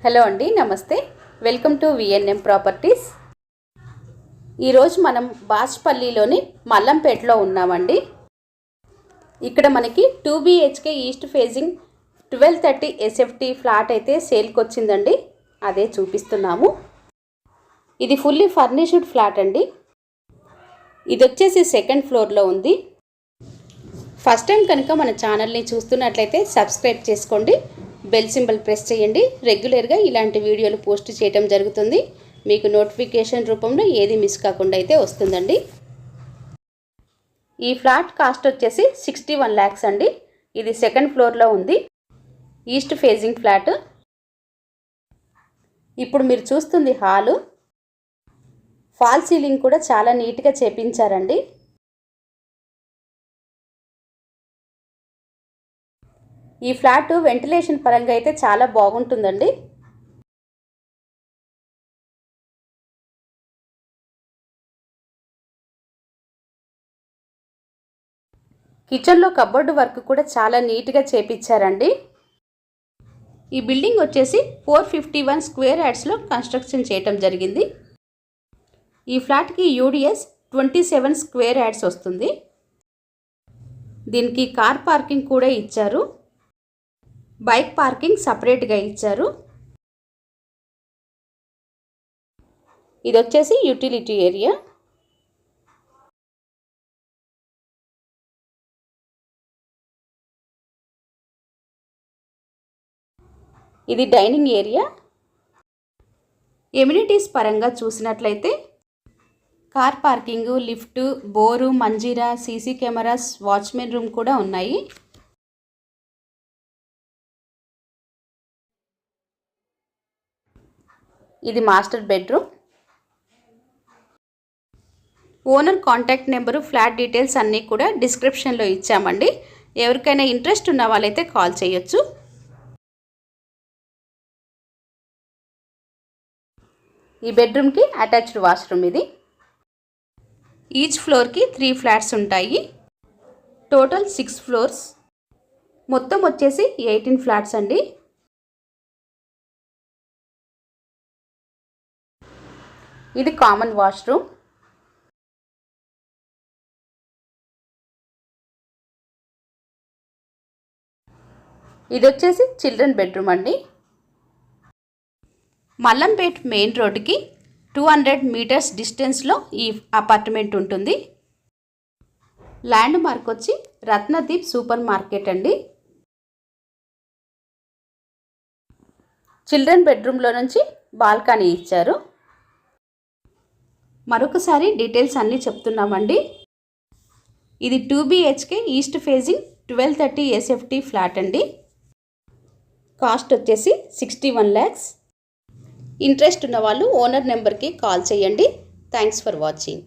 Hello అండి, నమస్తే. Welcome to VNM properties. ఈరోజు మనం బాచ్పల్లిలోని మల్లంపేటలో ఉన్నామండి. ఇక్కడ మనకి 2 BHK east facing 1230 SFT flat అయితే సేల్కి వచ్చిందండి. అదే చూపిస్తున్నాము. ఇది ఫుల్లీ ఫర్నిష్డ్ ఫ్లాట్ అండి. ఇది వచ్చేసి సెకండ్ ఫ్లోర్లో ఉంది. ఫస్ట్ టైం కనుక మన ఛానల్ని చూస్తున్నట్లయితే సబ్స్క్రైబ్ చేసుకోండి, బెల్ సింబల్ ప్రెస్ చేయండి. రెగ్యులర్గా ఇలాంటి వీడియోలు పోస్ట్ చేయడం జరుగుతుంది. మీకు నోటిఫికేషన్ రూపంలో ఏది మిస్ కాకుండా అయితే వస్తుందండి. ఈ ఫ్లాట్ కాస్ట్ వచ్చేసి 61 lakhs అండి. ఇది సెకండ్ ఫ్లోర్లో ఉంది, ఈస్ట్ ఫేజింగ్ ఫ్లాట్. ఇప్పుడు మీరు చూస్తుంది హాలు. ఫాల్ సీలింగ్ కూడా చాలా నీట్గా చేపించారండి. ఈ ఫ్లాట్ వెంటిలేషన్ పరంగా అయితే చాలా బాగుంటుందండి. కిచెన్లో కబోర్డ్ వర్క్ కూడా చాలా నీట్గా చేపించారండి. ఈ బిల్డింగ్ వచ్చేసి 451 స్క్వేర్ యార్డ్స్లో కన్స్ట్రక్షన్ చేయటం జరిగింది. ఈ ఫ్లాట్కి యూడిఎస్ 27 స్క్వేర్ యార్డ్స్ వస్తుంది. దీనికి కార్ పార్కింగ్ కూడా ఇచ్చారు. బైక్ పార్కింగ్ సపరేట్గా ఇచ్చారు. ఇది వచ్చేసి యూటిలిటీ ఏరియా. ఇది డైనింగ్ ఏరియా. ఎమ్యూనిటీస్ పరంగా చూసినట్లయితే car parking, lift, bore, Manjira, CC cameras, watchman room కూడా ఉన్నాయి. ఇది master bedroom. Owner contact number, flat details అన్నీ కూడా డిస్క్రిప్షన్లో ఇచ్చామండి. ఎవరికైనా ఇంట్రెస్ట్ ఉన్న వాళ్ళైతే కాల్ చేయొచ్చు. ఈ బెడ్రూమ్కి అటాచ్డ్ వాష్రూమ్ ఇది. ఈచ్ ఫ్లోర్కి 3 ఫ్లాట్స్ ఉంటాయి. Total 6 floors. మొత్తం వచ్చేసి 18 ఫ్లాట్స్ అండి. ఇది కామన్ వాష్రూమ్. ఇది వచ్చేసి చిల్డ్రన్ బెడ్రూమ్ అండి. మల్లంపేట్ మెయిన్ రోడ్డుకి 200 మీటర్స్ డిస్టెన్స్లో ఈ అపార్ట్మెంట్ ఉంటుంది. ల్యాండ్ మార్క్ వచ్చి రత్నదీప్ సూపర్ మార్కెట్ అండి. చిల్డ్రన్ బెడ్రూమ్లో నుంచి బాల్కనీ ఇచ్చారు. మరొకసారి డీటెయిల్స్ అన్నీ చెప్తున్నామండి. ఇది 2 BHK east facing 1230 SFT flat అండి. కాస్ట్ వచ్చేసి 61 lakhs. ఇంట్రెస్ట్ ఉన్న వాళ్ళు ఓనర్ నెంబర్కి కాల్ చేయండి. Thanks for watching.